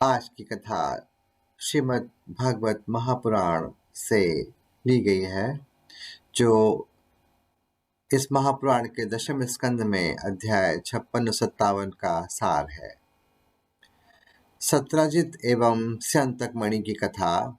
आज की कथा श्रीमद् भागवत महापुराण से ली गई है, जो इस महापुराण के दशम स्कंद में अध्याय 56-57 का सार है। सत्राजित एवं स्यंतक मणि की कथा।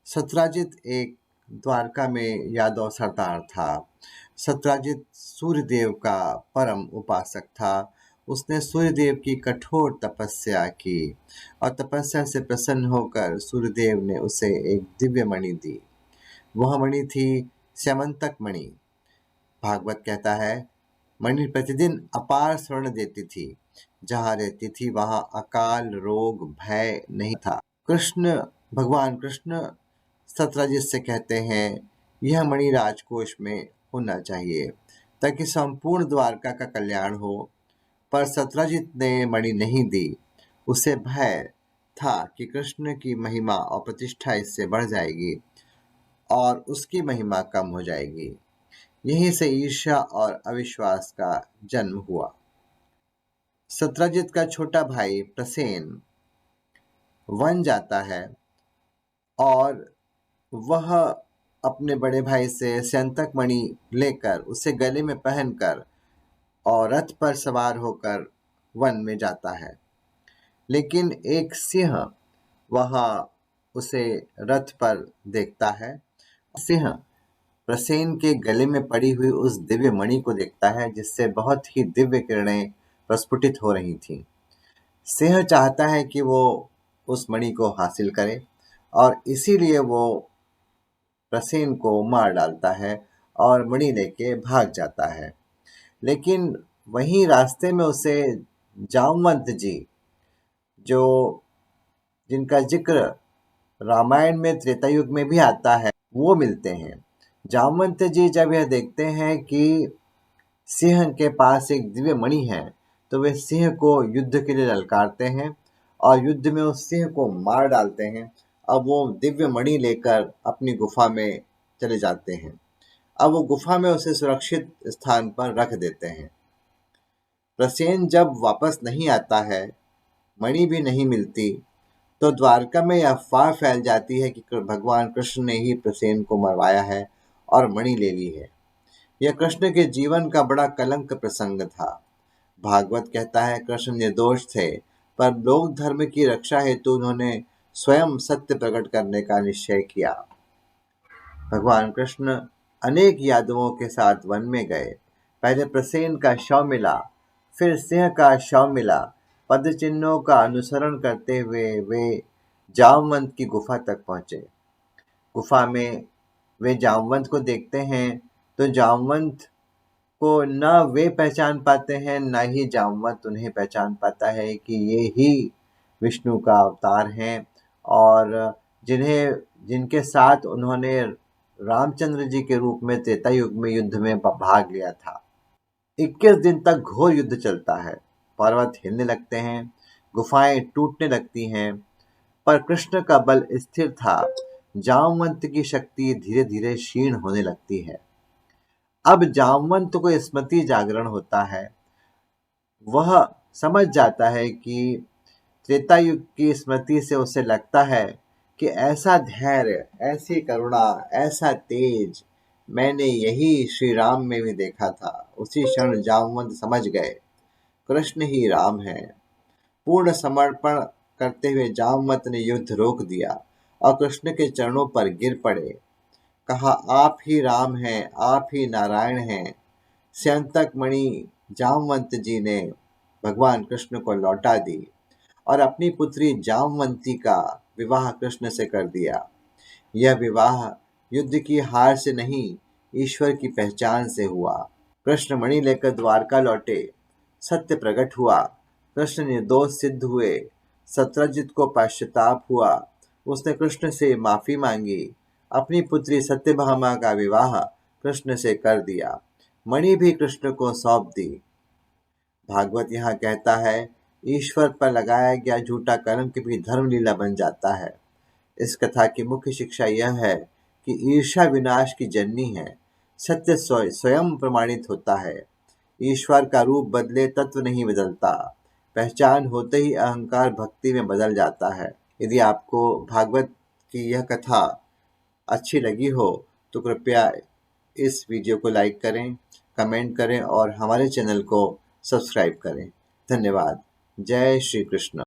सत्राजित एक द्वारका में यादव सरदार था। सत्राजित सूर्यदेव का परम उपासक था। उसने सूर्यदेव की कठोर तपस्या की और तपस्या से प्रसन्न होकर सूर्यदेव ने उसे एक दिव्य मणि दी। वह मणि थी स्यमंतक मणि। भागवत कहता है, मणि प्रतिदिन अपार स्वर्ण देती थी। जहाँ रहती थी वहाँ अकाल, रोग, भय नहीं था। भगवान कृष्ण सत्राजित से कहते हैं, यह मणि राजकोष में होना चाहिए ताकि संपूर्ण द्वारका का कल्याण हो। पर सत्राजित ने मणि नहीं दी। उसे भय था कि कृष्ण की महिमा और प्रतिष्ठा इससे बढ़ जाएगी और उसकी महिमा कम हो जाएगी। यहीं से ईर्ष्या और अविश्वास का जन्म हुआ। सत्राजित का छोटा भाई प्रसेन वन जाता है और वह अपने बड़े भाई से स्यंतक मणि लेकर उसे गले में पहनकर और रथ पर सवार होकर वन में जाता है। लेकिन एक सिंह वहां उसे रथ पर देखता है। सिंह प्रसेन के गले में पड़ी हुई उस दिव्य मणि को देखता है, जिससे बहुत ही दिव्य किरणें प्रस्फुटित हो रही थीं। सिंह चाहता है कि वो उस मणि को हासिल करे और इसीलिए वो प्रसेन को मार डालता है और मणि लेके भाग जाता है। लेकिन वहीं रास्ते में उसे जामवंत जी, जो जिनका जिक्र रामायण में त्रेता युग में भी आता है, वो मिलते हैं। जामवंत जी जब यह देखते हैं कि सिंह के पास एक दिव्य मणि है, तो वे सिंह को युद्ध के लिए ललकारते हैं और युद्ध में उस सिंह को मार डालते हैं। अब वो दिव्य मणि लेकर अपनी गुफा में चले जाते हैं। अब वो गुफा में उसे सुरक्षित स्थान पर रख देते हैं। प्रसेन जब वापस नहीं आता है, मणि भी नहीं मिलती, तो द्वारका में यह अफवाह फैल जाती है कि भगवान कृष्ण ने ही प्रसेन को मरवाया है और मणि ले ली है। यह कृष्ण के जीवन का बड़ा कलंक प्रसंग था। भागवत कहता है, कृष्ण निर्दोष थे, पर लोक धर्म की रक्षा हेतु उन्होंने स्वयं सत्य प्रकट करने का निश्चय किया। भगवान कृष्ण अनेक यादवों के साथ वन में गए। पहले प्रसेन का शव मिला, फिर सिंह का शव मिला। पद चिन्हों का अनुसरण करते हुए वे जामवंत की गुफा तक पहुंचे। गुफा में वे जामवंत को देखते हैं, तो जामवंत को न वे पहचान पाते हैं, न ही जामवंत उन्हें पहचान पाता है कि ये ही विष्णु का अवतार हैं और जिनके साथ उन्होंने रामचंद्र जी के रूप में त्रेता युग में युद्ध में भाग लिया था। 21 दिन तक घोर युद्ध चलता है। पर्वत हिलने लगते हैं, गुफाएं टूटने लगती हैं, पर कृष्ण का बल स्थिर था। जामवंत की शक्ति धीरे धीरे क्षीण होने लगती है। अब जामवंत को स्मृति जागरण होता है। वह समझ जाता है कि त्रेता युग की स्मृति से उसे लगता है कि ऐसा धैर्य, ऐसी करुणा, ऐसा तेज मैंने यही श्री राम में भी देखा था। उसी क्षण जामवंत समझ गए, कृष्ण ही राम है। पूर्ण समर्पण करते हुए जामवंत ने युद्ध रोक दिया और कृष्ण के चरणों पर गिर पड़े। कहा, आप ही राम हैं, आप ही नारायण हैं। स्यंतक मणि जामवंत जी ने भगवान कृष्ण को लौटा दी और अपनी पुत्री जामवंती का विवाह कृष्ण से कर दिया। यह विवाह युद्ध की हार से नहीं, ईश्वर की पहचान से हुआ। कृष्ण मणि लेकर द्वारका लौटे, सत्य प्रकट हुआ, कृष्ण निर्दोष सिद्ध हुए। सत्रजित को पश्चाताप हुआ। उसने कृष्ण से माफी मांगी, अपनी पुत्री सत्यभामा का विवाह कृष्ण से कर दिया, मणि भी कृष्ण को सौंप दी। भागवत यहाँ कहता है, ईश्वर पर लगाया गया झूठा कलंक भी धर्मलीला बन जाता है। इस कथा की मुख्य शिक्षा यह है कि ईर्ष्या विनाश की जननी है। सत्य स्वयं प्रमाणित होता है। ईश्वर का रूप बदले, तत्व नहीं बदलता। पहचान होते ही अहंकार भक्ति में बदल जाता है। यदि आपको भागवत की यह कथा अच्छी लगी हो तो कृपया इस वीडियो को लाइक करें, कमेंट करें और हमारे चैनल को सब्सक्राइब करें। धन्यवाद। जय श्री कृष्ण।